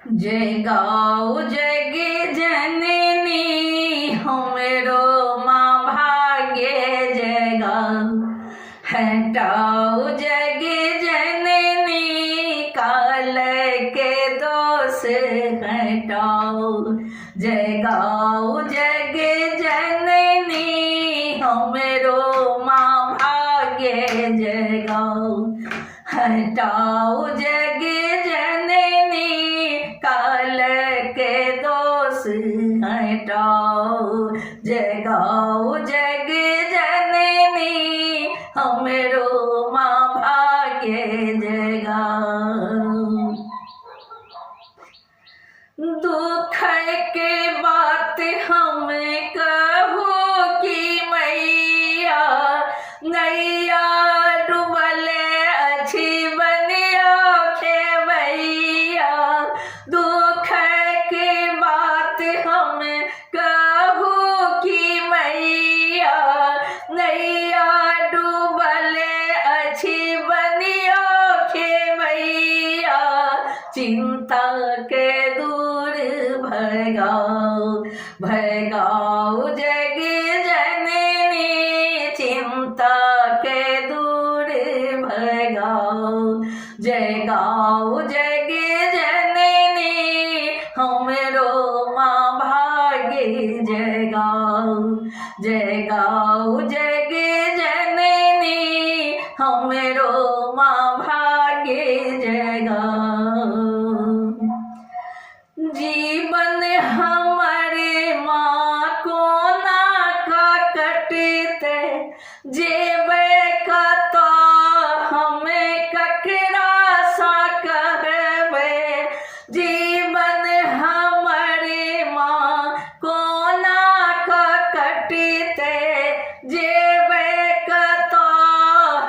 जय गाओ जग जननी हमरो माँ भाग्य जय गाओ हटाओ जग जननी काल के दोष हटाओ। जय गाओ जग जननी हमरो माँ भाग्य जय गाओ हटाओ जग जननी काल के दोष हटाओ। जय गाओ जग जननी हमरो माँ भाग्य जय गाओ। दुख के बात हम कहो कि मैया नैया डूबल अच्छी बनिया खेवैया। दुख के बात हम कहो कि मैया नैया डूबल अच्छी बनिया खेवैया। चिंता के दूर भगाओ भगाओ जग जननी चिंता के दूर भगाओ। जय गाओ जग जननी हमरो माँ भाग्य जय गाओ। जय गाओ जग जननी हमरो माँ भाग्य जय गाओ। जीवन हमारे माँ को ना का कटते जेबे का तो हमें ककरा सा कहबे। जीवन हमारे माँ को ना का कटते जेबे का तो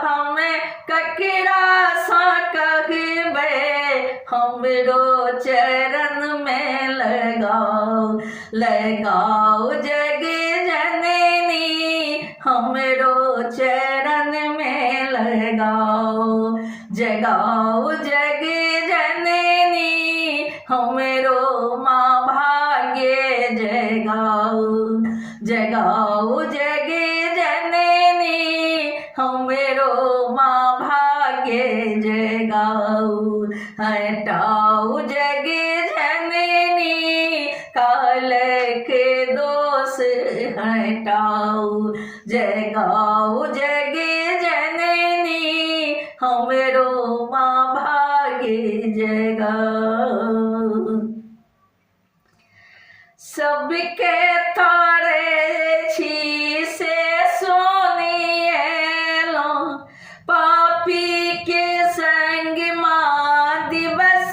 हमें ककरा सा कहबे। हमरो चरण में लगाओ लगाओ जग जननी हमरो चरण में लगाओ। जगाओ जग जननी हमरो माँ भाग्य जगाओ। जगाओ जग जननी हमरो माँ भाग्य जगाओ। हटाओ जग जननी काल के दोष हटाओ। जगाओ जग जननी हमरो माँ भाग्य जगाओ। सबके तारे छी से सोनिएलो पापी के संग माँ दिवस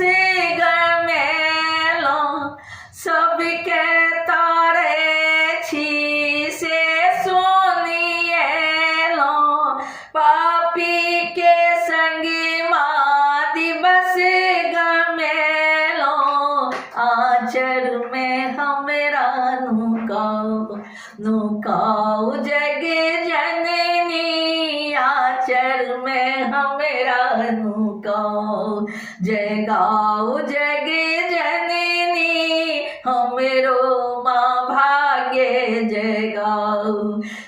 गमेलो। सबके तारे छी से सोनिएलो पापी के संग माँ दिवस गमेलो। आचर में हमरा नुकाओ जग जननी आचर में हमरा नुकाओ। जगाओ जग जननी हमरो माँ भाग्य जगाओ।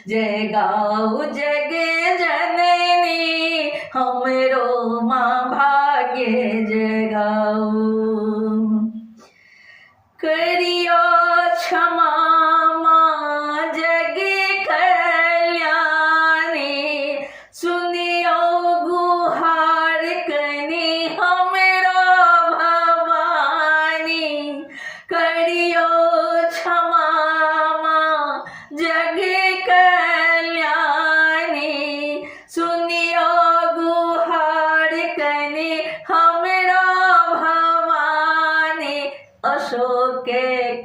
जगाओ जग जननी हमरो माँ भाग्य जगाओ। करियो क्षमा माँ जग कल्याणी सुनियो गुहार कनी हमरो भवानी। करियो क्षमा माँ जग कल्याणी सुनियो गुहार कनी हमरो भवानी। अशोक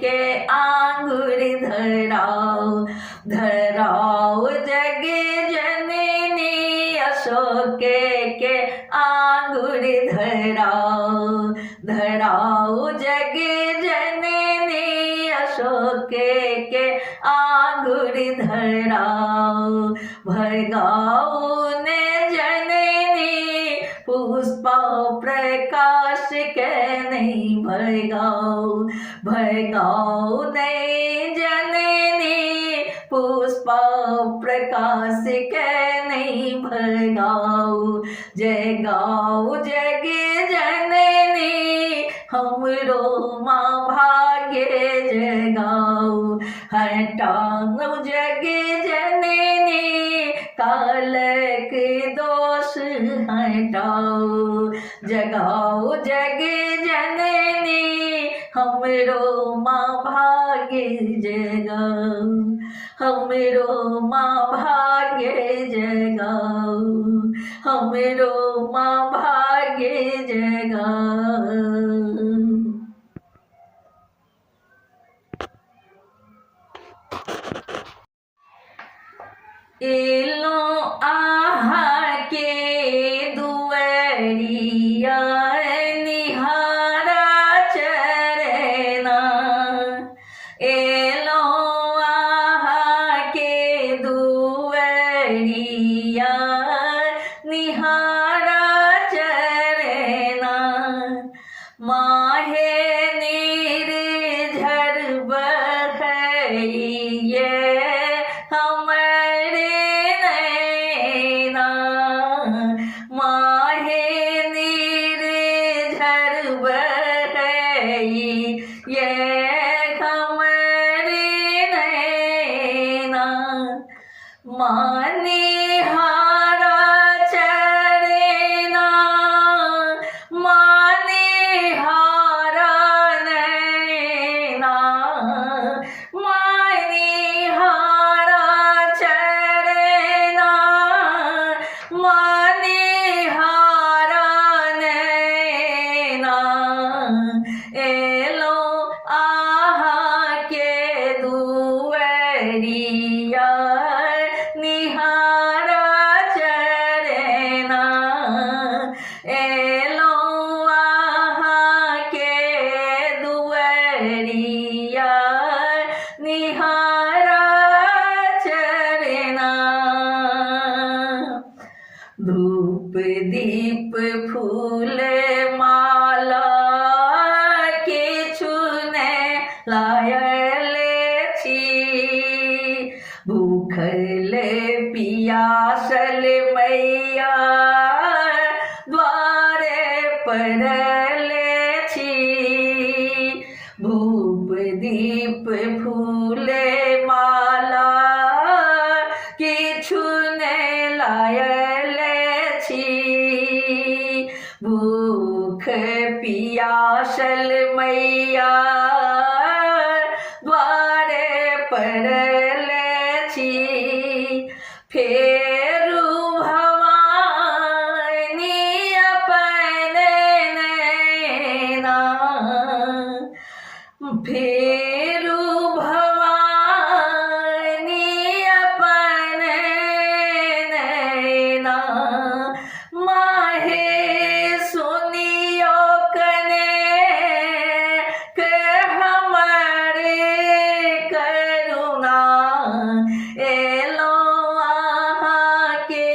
के आंगुर धराओ धराओ जग जननी अशोक के आंगुर धराओ धराओ जग जननी अशोक के आंगुर धराओ। भगाओ ने जननी पुष्प प्रकाश के नहीं भगाओ भगाओ नहीं जननी पुष्प प्रकाश के नहीं भगाओ जगाओ जग जननी हमरो माँ भाग्य जगाओ हटाओ जग जननी कालक दोष हटाओ जगाओ जग जननी हमरो माँ भाग्य जगाओ हमरो माँ भाग्य जगाओ हमरो माँ भाग्य जगाओ। एलो आहा के दुआरिया निहारा चरना एलो आहा के दुआरिया निहारा चरना माहे निर्झर बहैये हमारे नैना माहे निर्झर बहैये हमारे नैना माने हारा चरना माने हारा नैना माने हारा चरना माने हारा नैना एलो आहा के दुआरिया निहारा चरना एलो आहा के दुआरिया निहारा चरना धूप दीप फूल माला के छूने लायल छी भूखल पियासल मैया द्वारे पड़ल छी धूप दीप फूल माला किछु ने लायल छी भूख पियासल मैया द्वारे पड़ल छी फेरू भवानी अपन नैना फेरू भवानी अपन नैना माहे सुनियो कने के हमारे करुणा एलो आहा के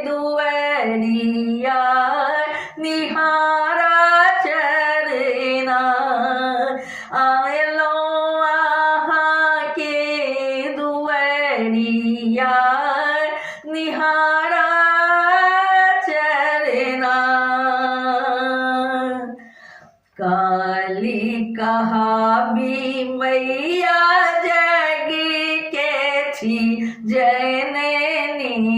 दुआरिया निहारा चरना आलो आहा के दुआरिया निहारा चरना काली कहाबी मैया जग के छी जननी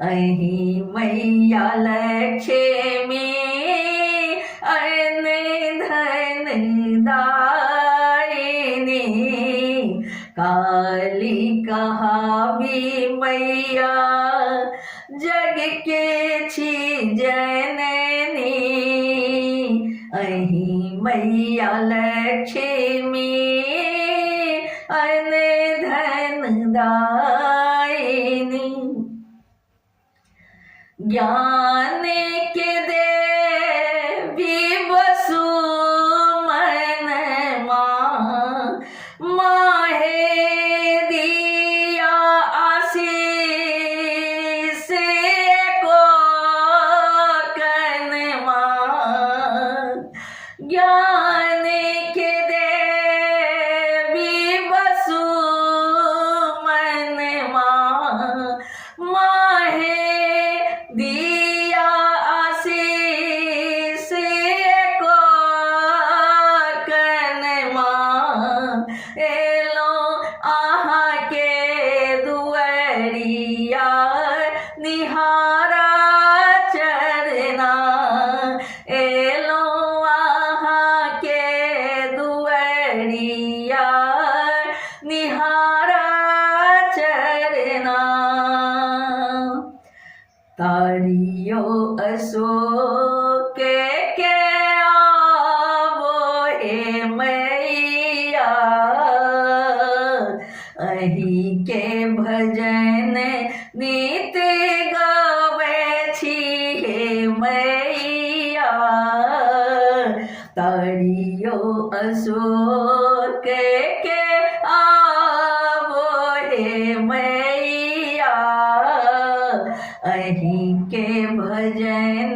अही मैया लक्ष्मी अन धन दायिनी काली कहाबी मैया जग के छी जननी अही मैया लक्ष्मी अन धन दायिनी ज्ञान के देवी वसु मन माँ माहे दिया आशीष को ज्ञान के देवी बसु मन माहे दिया आशीष को कन एलो आहा के दुआरिया निहारा चरना एलो आहा के दुआरिया निहारा चरना तारियो अशोक के आवो हे मैया अही के भजन नित गावे छी हे मैया तारियो अशोक के आवो हे मैया अही के भजन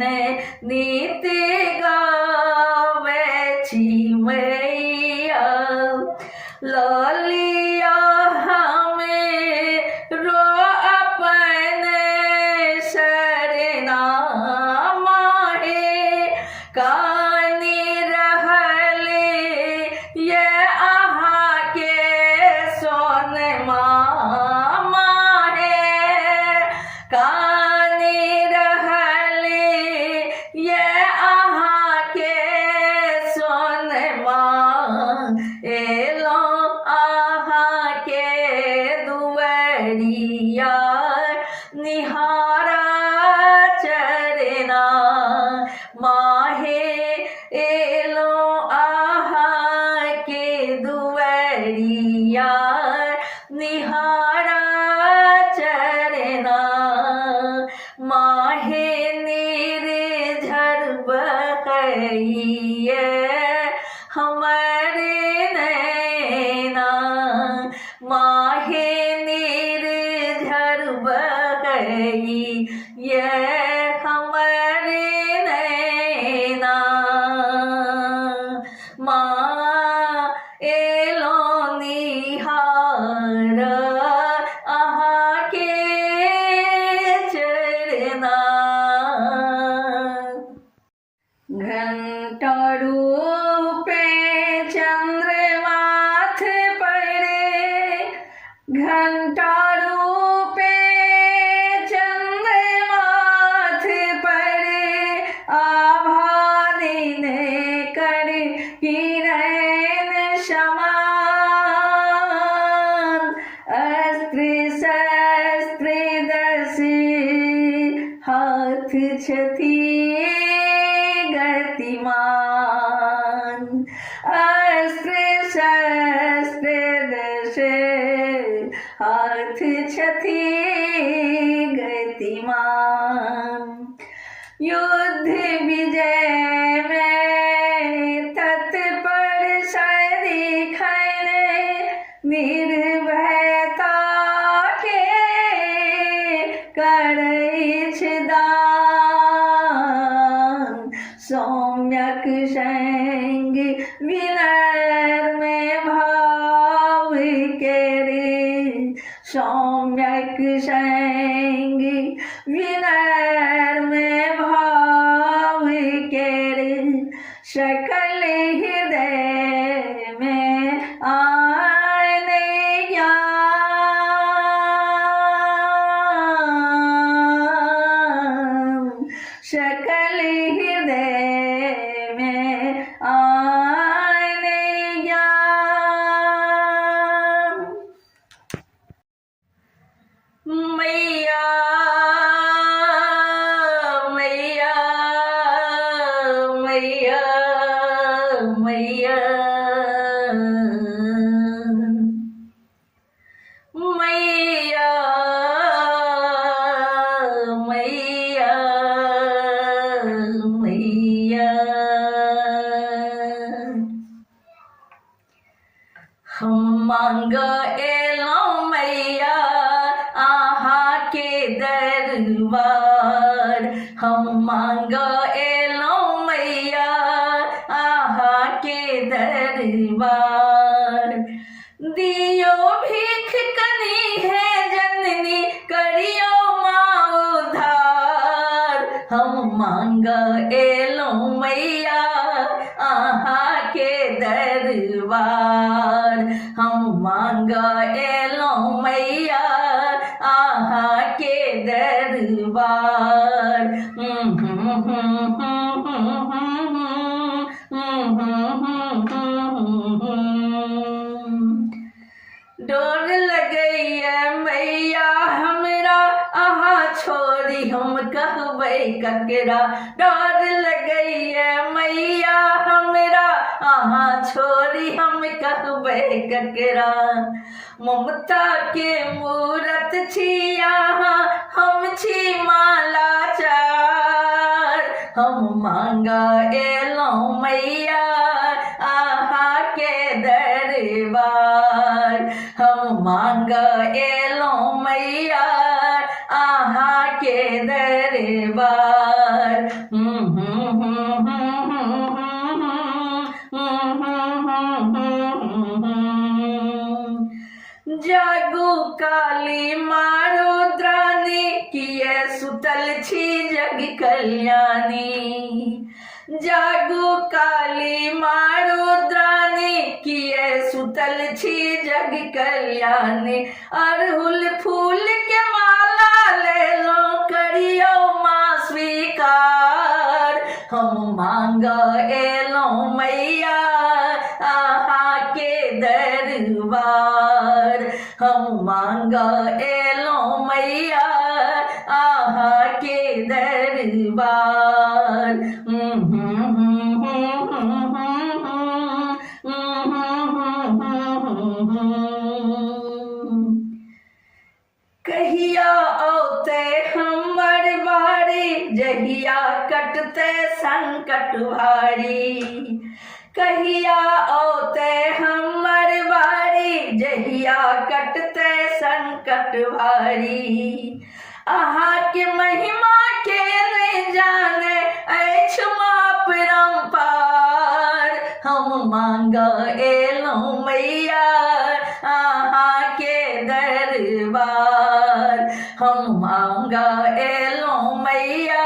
नित गावे छी मैया ललिया हमें रो अपन शरणा माहे कानी रहले ये आहा के सोन माहे कानी रहले ये आहा के सोन एलो आहा के दुआरिया निहारा चरना माहे एलो आहा के दुआरिया निहारा चरना माहे निर्झर बहैये हमारे नैना माहे निर्झर बहई ये हमारे नैना माँ एलो निहार आहा के चरना घंटा रूपे चंद्रमाथ पड़े घंटा रूपे चंद्रमाथ पड़े आभा दिन कर किरण समान अस्त्र शस्त्र दसी हाथ छती गतिमान अस्त्र शस्त्र दशे हाथ छति गतिमान युद्ध विजय में तत्पर सदिखने निर्भयता के करैछ दान सौम्यक संग विनम्र भाव के रे सौम्यक संग विनम्र भाव के रे सकल हृदय में आने ज्ञान सकल हृदय में आने ज्ञान मैया मैया मैया मैया मैया मैया मैया हम मांग एलो मैया आहा के दरबार हम मांग एलो मैया आहा के दरबार। दियो भीख कनी है जननी करियो माँ उधार। हम मांगा एलो मैया आहा के दरबार। हम मांगा एलो मैया आहा के दरबार। डोर लगैया मैया हमरा आहा छोड़ी हम कहबै ककरा। डोर लगैया मैया हमरा आहा छोड़ी हम कहबै ककरा। ममता के मूरत छी आहा हम छी माला चार। हम मांगा एलो मैया आहा के दरबार। हम मांगा एलो मैया आहा के दरबार। जागू काली मारो द्रानी किए सुतल छी जग कल्याणी। जागू काली मारो द्रानी किए सुतल छी जग कल्याणी। अड़हुल फूल के माला ले लो करियो माँ स्वीकार। हम मांगा एलो मैया आहा के दरबार। हम मांगा एलो मैया आहा के दरबार। कहिया औते हमर बारी जहिया कटते संकट भारी। कहिया औते हमर बारी जहिया कटते संकट भारी। आहा के महिमा के नहीं जाने ऐछ माँ परम्पार। हम मांगा एलो मैया आहा के दरबार। हम मांगा एलो मैया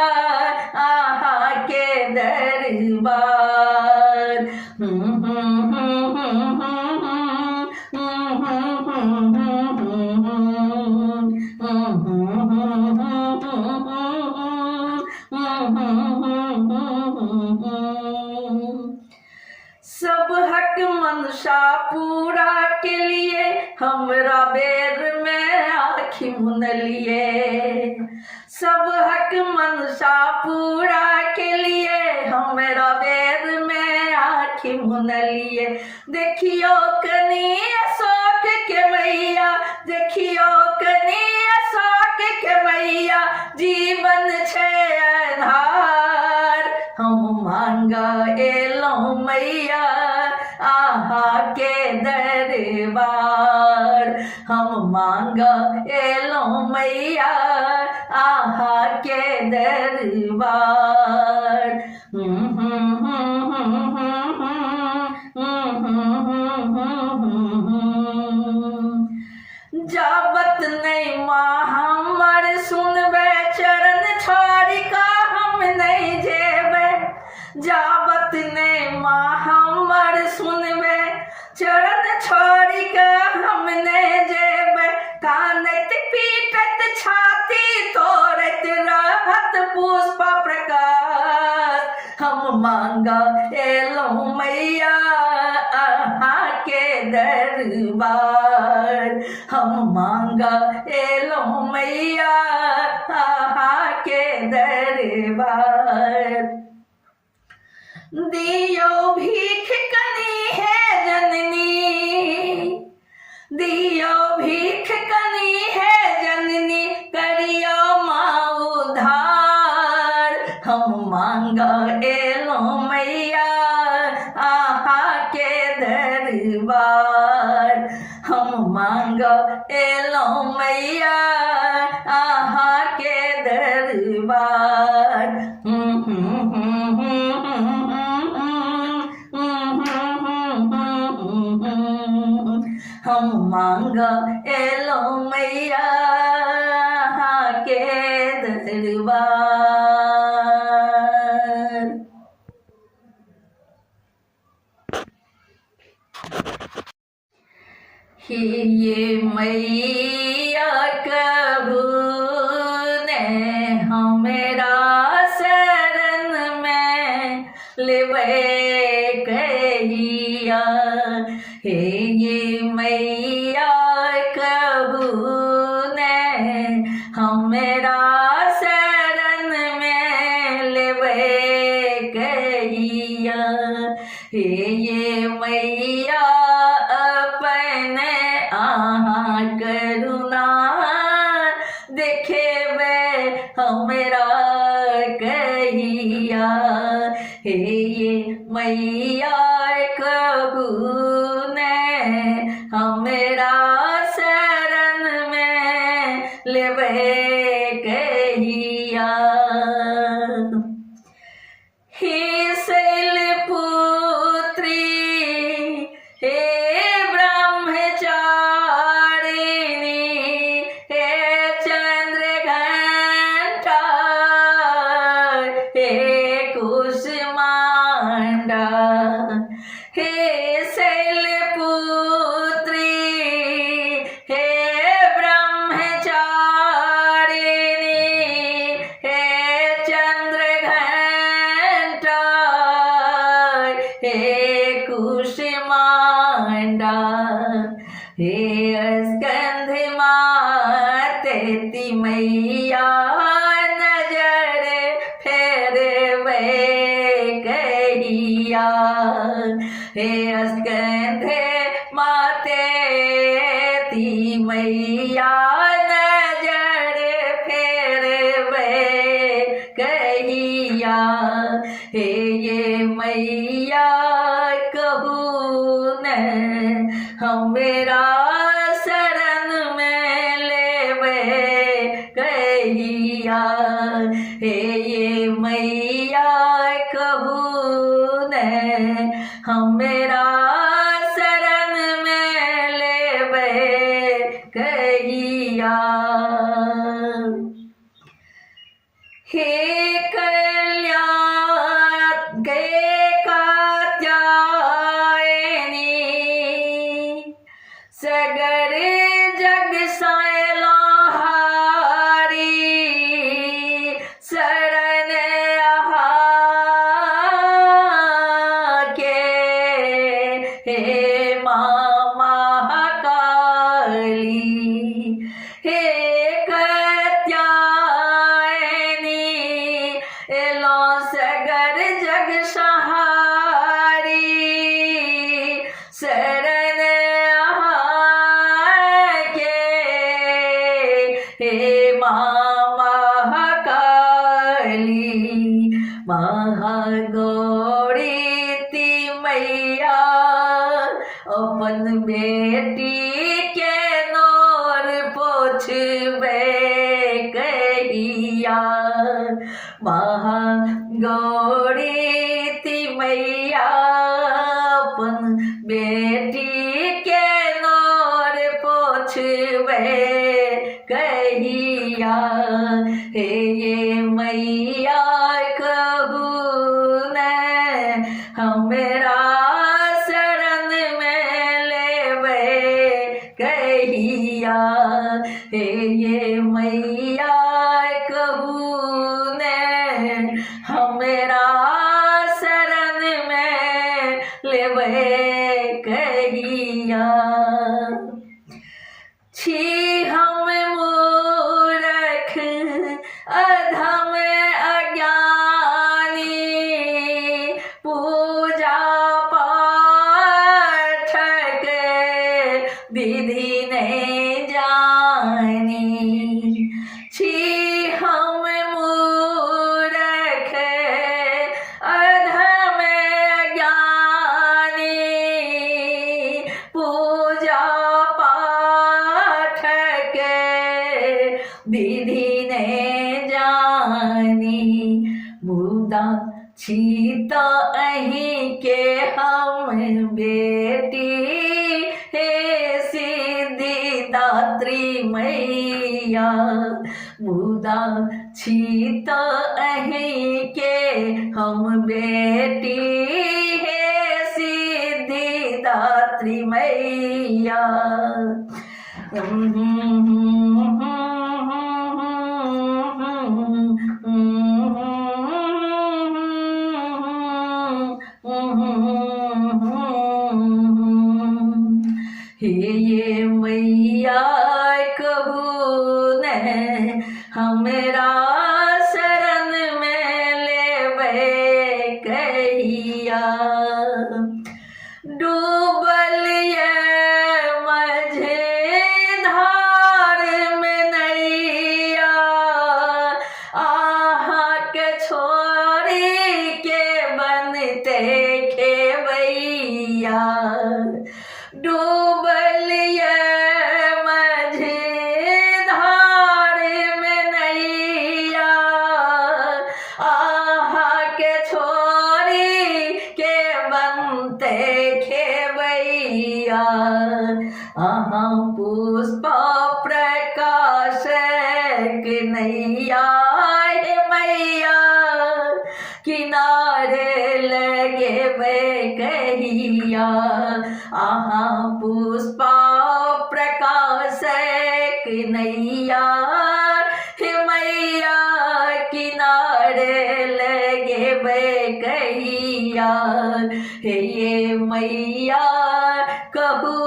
आहा के दरबार। सब हक मनसा पूरा के लिए हमरा बेर में आँखी मुनलिए। सब हक मनसा पूरा के लिए हमरा बेर में आँखी मुनलिए। देखियो कनी अशोक के मैया देखियो कनी अशोक के मैया जीवन छे आधार। हम मांगा एलो मैया आहा के दरबार। हम मांगा एलो मैया आहा के दरबार। जाबत नहीं माँ हमर सुनबे चरण छोड़ी का हम नहीं जेबे। जाबत नहीं माँ हमर सुनबे चरण छोड़ी का हम नहीं जेबे। कानत पीटत छाती तोड़त रहत पुष्प प्रकाश। हम मांगा एलो मैया आहा के दरबार। हम मांगा एलो मैया आहा के दरबार। दियो भीख कनी है जननी दियो भीख कनी है जननी करियो माँ उधार। हम मांगा एलो मैया आहा के दरबार। हम मांगा एलो मैया आहा के दरबार। मांगा एलो मैया के दरबार। ये मैया कबू ने हमेरा शरण में लेवे कहिया। हे ये मैया कबू ने हमेरा शरण में लेवे कहिया। हे ये मैया अपने करुणा देखे वे हमेरा कहिया। हे ये मैया कबू ने हमेरा शरण में लेवे कहिया। हे शैलपुत्री हे हे शैलपुत्री हे ब्रह्मचारिणी हे चंद्रघंटा हे कुष्मांडा हे स्कंध माते ती मैया नजर फेरवे कहिया। हे स्कंधे माते ती मैया नजर फेरवे कहिया। हे ये मैया कहू न हमेरा शरण में लेवे कहिया। हे ये मैया कहू न हमेरा शरण में लेवे कहिया। हे कल्याण गे कात्यायनी सगर जग सैलाहारी शरण हे माँ महाकाली हे कात्यायनी एलो सगर जग सहारी शरण के हे माँ महाकाली महागौरी ती मैया अपन बेटी के नोर पोछबे कहिया। महागौरी ती मैया अपन बेटी के नोर पोछबे कहिया। हे ये मैया कहू न हमेरा शरण में लेवे कहिया। हे ये मैया कहू न हमेरा शरण में लेवे कहिया। छी हम मूर्ख अधम अज्ञानी पूजा पाठ के विधि नहीं जानी। छी हम मूर्ख अधम अज्ञानी पूजा पाठ के विधि नहीं जानी। मुदा छीता अहीं के हम बेटी हे सिद्धि मैया मुदा छीत अहीं के हम बेटी है सिद्धिदात्री मैया ये मैया कहू ने हमरा शरण में लेवे कहिया डूबल ये मझे धार में नैया आहा के छोड़ी के बनते खेवैया डूबल ये मझे धार में नैया आहा के छोरी के बनते खेवैया आहा पुष्प प्रकाश के नैया हे मैया किनारे लगे वे कहिया आहा पुष्पा प्रकाश नैया हे मैया किनारे लगे वे कहिया हे ये मैया कहू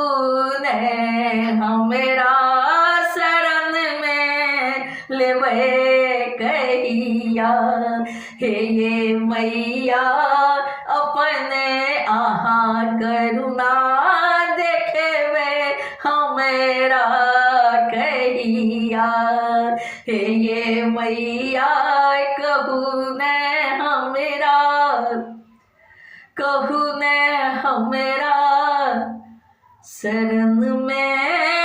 ने हमरा शरण में लेवे कहिया हे ये मैया अपने आहा करुणा देखेवे हमेरा कहिया हे ये मैया कहू ने हमरा शरण में